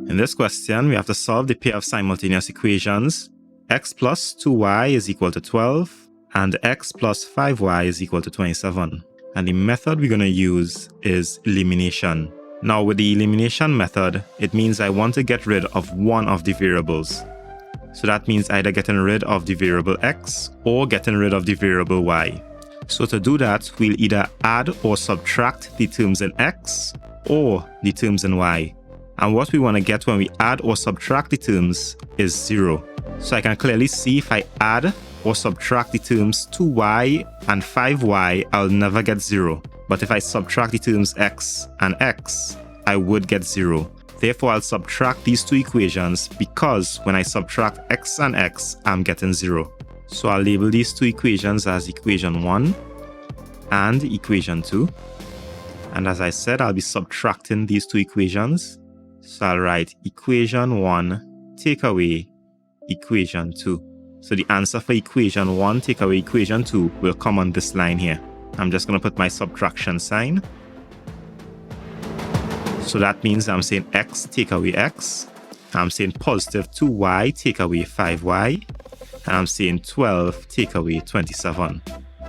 In this question, we have to solve the pair of simultaneous equations x plus 2y is equal to 12 and x plus 5y is equal to 27. And the method we're going to use is elimination. Now with the elimination method, it means I want to get rid of one of the variables. So that means either getting rid of the variable x or getting rid of the variable y. So to do that, we'll either add or subtract the terms in x or the terms in y. And what we want to get when we add or subtract the terms is 0. So I can clearly see if I add or subtract the terms 2y and 5y, I'll never get 0. But if I subtract the terms x and x, I would get 0. Therefore, I'll subtract these two equations because when I subtract x and x, I'm getting 0. So I'll label these two equations as equation 1 and equation 2. And as I said, I'll be subtracting these two equations. So I'll write equation 1 take away equation 2. So the answer for equation 1 take away equation 2 will come on this line here. I'm just going to put my subtraction sign. So that means I'm saying x take away x. I'm saying positive 2y take away 5y. And I'm saying 12 take away 27.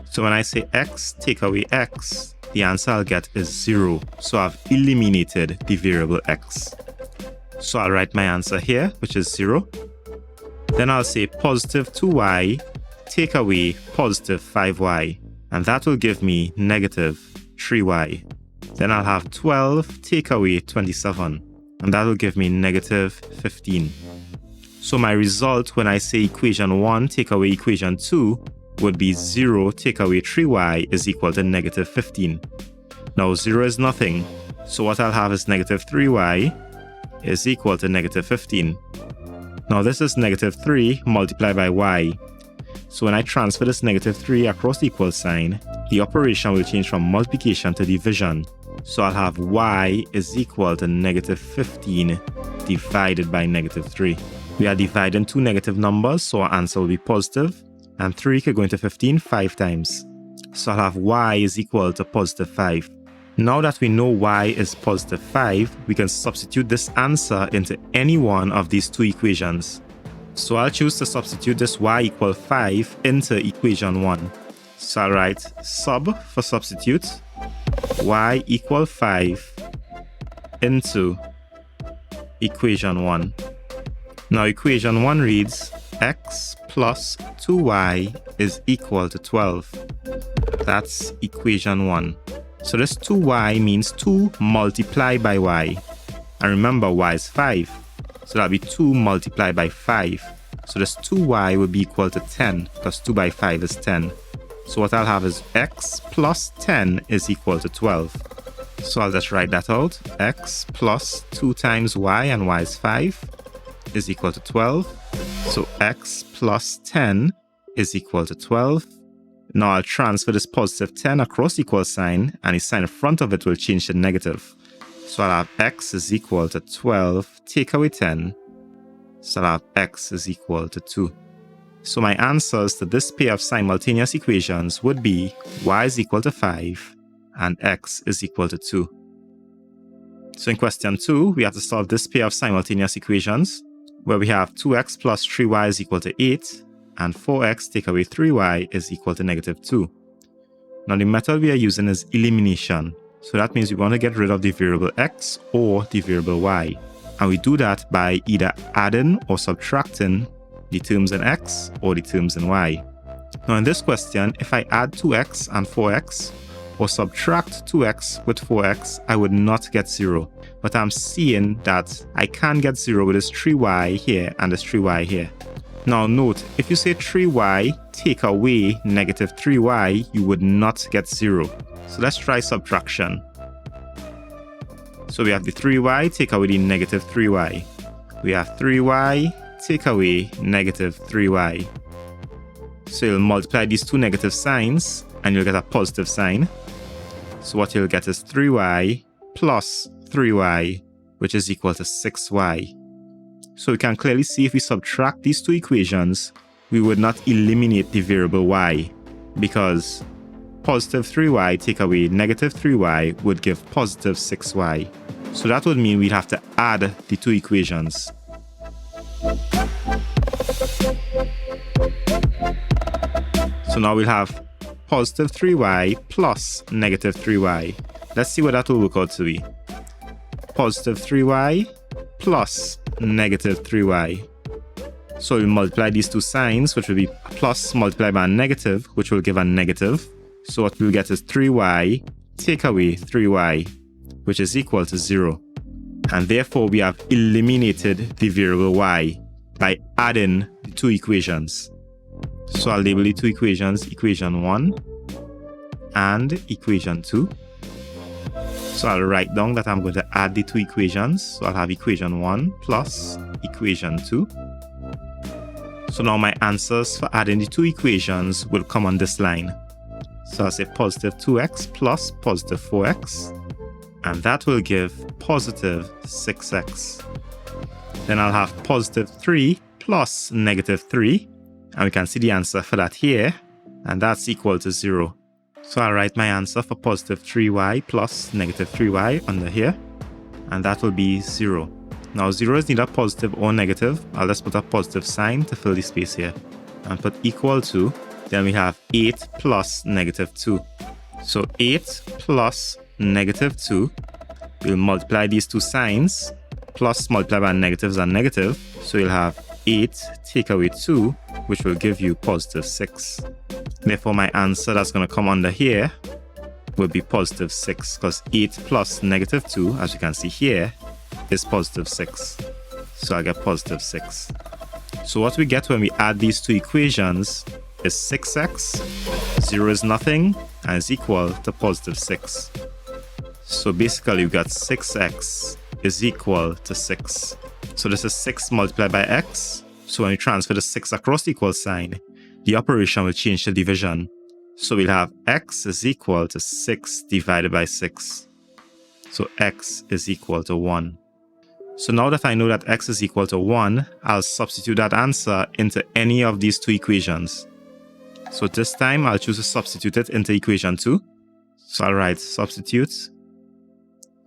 So when I say x take away x, the answer I'll get is 0. So I've eliminated the variable x. So I'll write my answer here, which is 0. Then I'll say positive 2y take away positive 5y. And that will give me negative 3y. Then I'll have 12 take away 27. And that will give me negative 15. So my result when I say equation 1 take away equation 2 would be 0 take away 3y is equal to negative 15. Now 0 is nothing, so what I'll have is negative 3y is equal to negative 15. Now this is negative 3 multiplied by y. So when I transfer this negative 3 across the equal sign, the operation will change from multiplication to division. So I'll have y is equal to negative 15 divided by negative 3. We are dividing two negative numbers, so our answer will be positive. And 3 could go into 15 5 times. So I'll have y is equal to positive 5. Now that we know y is positive 5, we can substitute this answer into any one of these two equations. So I'll choose to substitute this y equal 5 into equation 1. So I'll write sub for substitute, y equal 5 into equation 1. Now equation 1 reads x plus 2y is equal to 12. That's equation 1. So this 2y means 2 multiplied by y. And remember, y is 5. So that'll be 2 multiplied by 5. So this 2y will be equal to 10 because 2 by 5 is 10. So what I'll have is x plus 10 is equal to 12. So I'll just write that out. X plus 2 times y, and y is 5, is equal to 12. So x plus 10 is equal to 12. Now I'll transfer this positive 10 across the equal sign, and the sign in front of it will change to negative. So I'll have x is equal to 12 take away 10. So I'll have x is equal to 2. So my answers to this pair of simultaneous equations would be y is equal to 5 and x is equal to 2. So in question 2, we have to solve this pair of simultaneous equations where we have 2x plus 3y is equal to 8 and 4x take away 3y is equal to negative 2. Now the method we are using is elimination. So that means we want to get rid of the variable x or the variable y. And we do that by either adding or subtracting the terms in x or the terms in y. Now in this question, if I add 2x and 4x or subtract 2x with 4x, I would not get 0. But I'm seeing that I can get 0 with this 3y here and this 3y here. Now note, if you say 3y take away negative 3y, you would not get 0. So let's try subtraction. So we have the 3y take away the negative 3y. We have 3y take away negative 3y. So you'll multiply these two negative signs and you'll get a positive sign. So what you'll get is 3y plus 3y, which is equal to 6y. So we can clearly see if we subtract these two equations, we would not eliminate the variable y, because positive 3y take away negative 3y would give positive 6y. So that would mean we'd have to add the two equations. So now we'll have positive 3y plus negative 3y. Let's see what that will work out to be. Positive 3y plus negative 3y. So we multiply these two signs, which will be plus multiplied by a negative, which will give a negative. So what we'll get is 3y take away 3y, which is equal to 0. And therefore we have eliminated the variable y by adding the two equations. So I'll label the two equations, equation 1 and equation 2. So I'll write down that I'm going to add the two equations. So I'll have equation 1 plus equation 2. So now my answers for adding the two equations will come on this line. So I'll say positive 2x plus positive 4x. And that will give positive 6x. Then I'll have positive 3 plus negative 3. And we can see the answer for that here. And that's equal to 0. So I'll write my answer for positive 3y plus negative 3y under here. And that will be 0. Now 0 is neither positive or negative. I'll just put a positive sign to fill the space here. And put equal to. Then we have 8 plus negative 2. So 8 plus negative 2. We'll multiply these two signs. Plus multiply by negatives and negative. So you'll have 8 take away 2, which will give you positive 6. Therefore, my answer that's going to come under here will be positive 6, because 8 plus negative 2, as you can see here, is positive 6. So I get positive 6. So what we get when we add these two equations is 6x, 0 is nothing, and is equal to positive 6. So basically, we got 6x is equal to 6. So this is 6 multiplied by x. So when we transfer the 6 across the equal sign, the operation will change to division. So we'll have x is equal to 6 divided by 6. So x is equal to 1. So now that I know that x is equal to 1, I'll substitute that answer into any of these two equations. So this time I'll choose to substitute it into equation 2. So I'll write substitute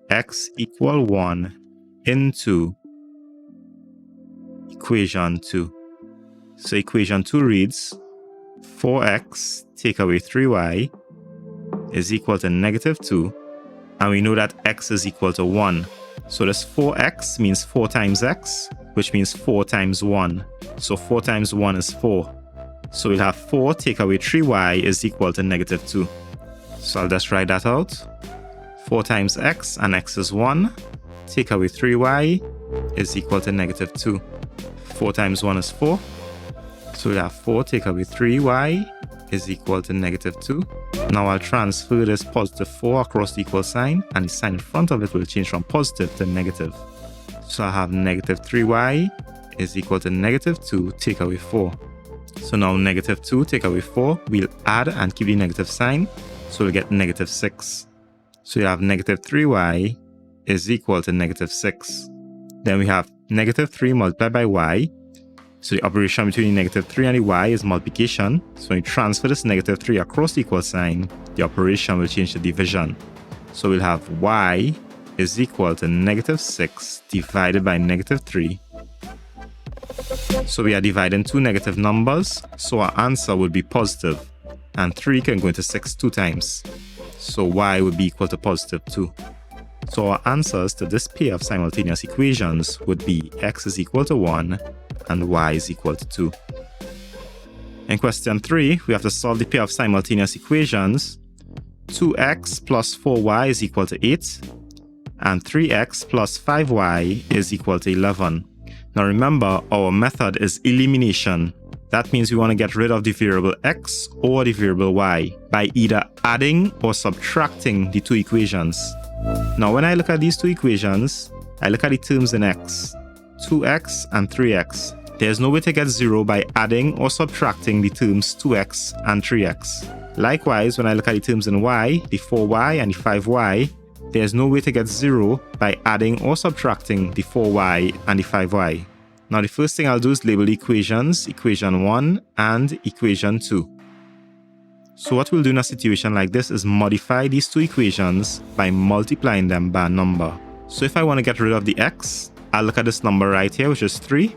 x equal 1 into equation 2. So equation 2 reads 4x take away 3y is equal to negative 2, and we know that x is equal to 1. So this 4x means 4 times x, which means 4 times 1. So 4 times 1 is 4. So we'll have 4 take away 3y is equal to negative 2. So I'll just write that out. 4 times x, and x is 1. Take away 3y is equal to negative 2. 4 times 1 is 4. So we'll have 4 take away 3y is equal to negative 2. Now I'll transfer this positive 4 across the equal sign, and the sign in front of it will change from positive to negative. So I have negative 3y is equal to negative 2 take away 4. So now negative 2 take away 4, we'll add and keep the negative sign. So we'll get negative 6. So you have negative 3y is equal to negative 6. Then we have negative 3 multiplied by y. So the operation between the negative 3 and the y is multiplication. So when you transfer this negative 3 across the equal sign, the operation will change to division. So we'll have y is equal to negative 6 divided by negative 3. So we are dividing two negative numbers, so our answer would be positive. And 3 can go into 6 2 times. So y would be equal to positive 2. So our answers to this pair of simultaneous equations would be x is equal to 1 and y is equal to 2. In question 3, we have to solve the pair of simultaneous equations. 2x plus 4y is equal to 8, and 3x plus 5y is equal to 11. Now remember, our method is elimination. That means we want to get rid of the variable x or the variable y by either adding or subtracting the two equations. Now when I look at these two equations, I look at the terms in x, 2x and 3x. There's no way to get 0 by adding or subtracting the terms 2x and 3x. Likewise, when I look at the terms in y, the 4y and the 5y, there's no way to get 0 by adding or subtracting the 4y and the 5y. Now the first thing I'll do is label the equations, equation 1 and equation 2. So what we'll do in a situation like this is modify these two equations by multiplying them by a number. So if I want to get rid of the x, I'll look at this number right here, which is 3.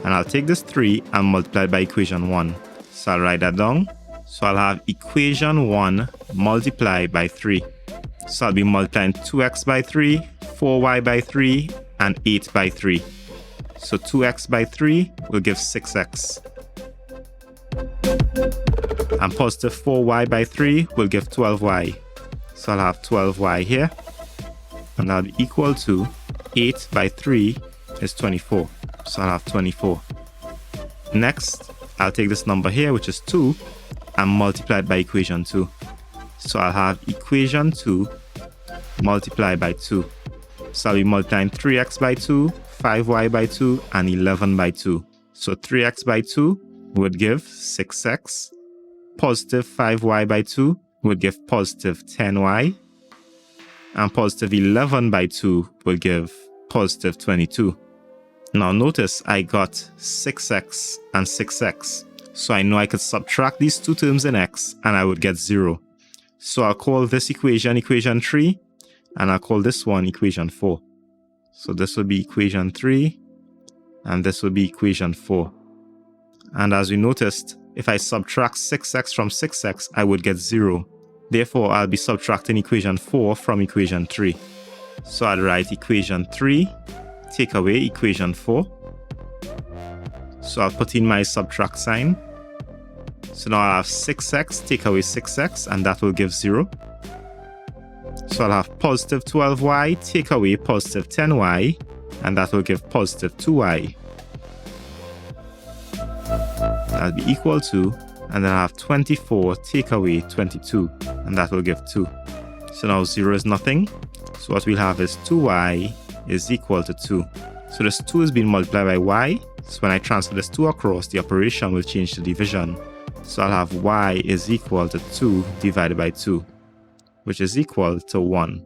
And I'll take this 3 and multiply it by equation 1. So I'll write that down. So I'll have equation 1 multiplied by 3. So I'll be multiplying 2x by 3, 4y by 3, and 8 by 3. So 2x by 3 will give 6x. And positive 4y by 3 will give 12y. So I'll have 12y here. And that'll be equal to 8 by 3 is 24. So I'll have 24. Next, I'll take this number here, which is 2, and multiply it by equation 2. So I'll have equation 2 multiplied by 2. So I'll be multiplying 3x by 2, 5y by 2, and 11 by 2. So 3x by 2 would give 6x. Positive 5y by 2 would give positive 10y. And positive 11 by 2 will give positive 22. Now notice I got 6x and 6x. So I know I could subtract these two terms in x and I would get 0. So I'll call this equation equation 3, and I'll call this one equation 4. So this would be equation 3, and this would be equation 4. And as we noticed, if I subtract 6x from 6x, I would get 0. Therefore, I'll be subtracting equation 4 from equation 3. So I'll write equation 3, take away equation 4. So I'll put in my subtract sign. So now I'll have 6x, take away 6x, and that will give 0. So I'll have positive 12y, take away positive 10y, and that will give positive 2y. That'll be equal to, and then I'll have 24, take away 22, and that will give 2. So now 0 is nothing. So what we'll have is 2y is equal to 2. So this 2 is being multiplied by y. So when I transfer this 2 across, the operation will change to division. So I'll have y is equal to 2 divided by 2, which is equal to 1.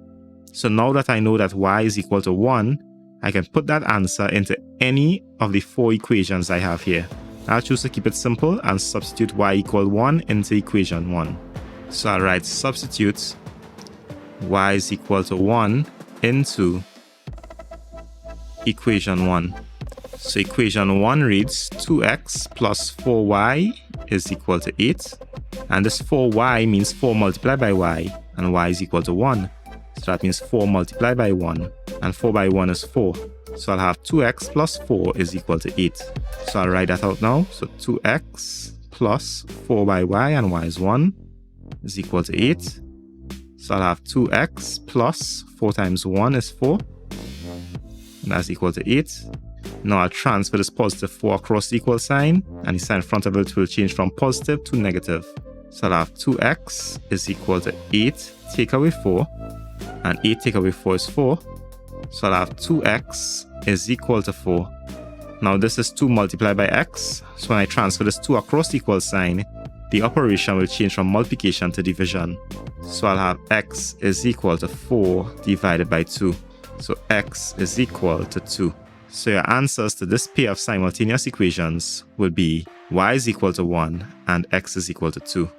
So now that I know that y is equal to 1, I can put that answer into any of the 4 equations I have here. I'll choose to keep it simple and substitute y equal 1 into equation 1. So I'll write substitute y is equal to 1 into equation 1. So equation 1 reads 2x plus 4y is equal to 8. And this 4y means 4 multiplied by y, and y is equal to 1. So that means 4 multiplied by 1, and 4 by 1 is 4. So I'll have 2x plus 4 is equal to 8. So I'll write that out now. So 2x plus 4 by y, and y is 1, is equal to 8. So I'll have 2x plus 4 times 1 is 4. And that's equal to 8. Now I'll transfer this positive 4 across the equal sign, and the sign in front of it will change from positive to negative. So I'll have 2x is equal to 8 take away 4, and 8 take away 4 is 4. So I'll have 2x is equal to 4. Now this is 2 multiplied by x. So when I transfer this 2 across the equal sign, the operation will change from multiplication to division. So I'll have x is equal to 4 divided by 2. So x is equal to 2. So your answers to this pair of simultaneous equations would be y is equal to 1 and x is equal to 2.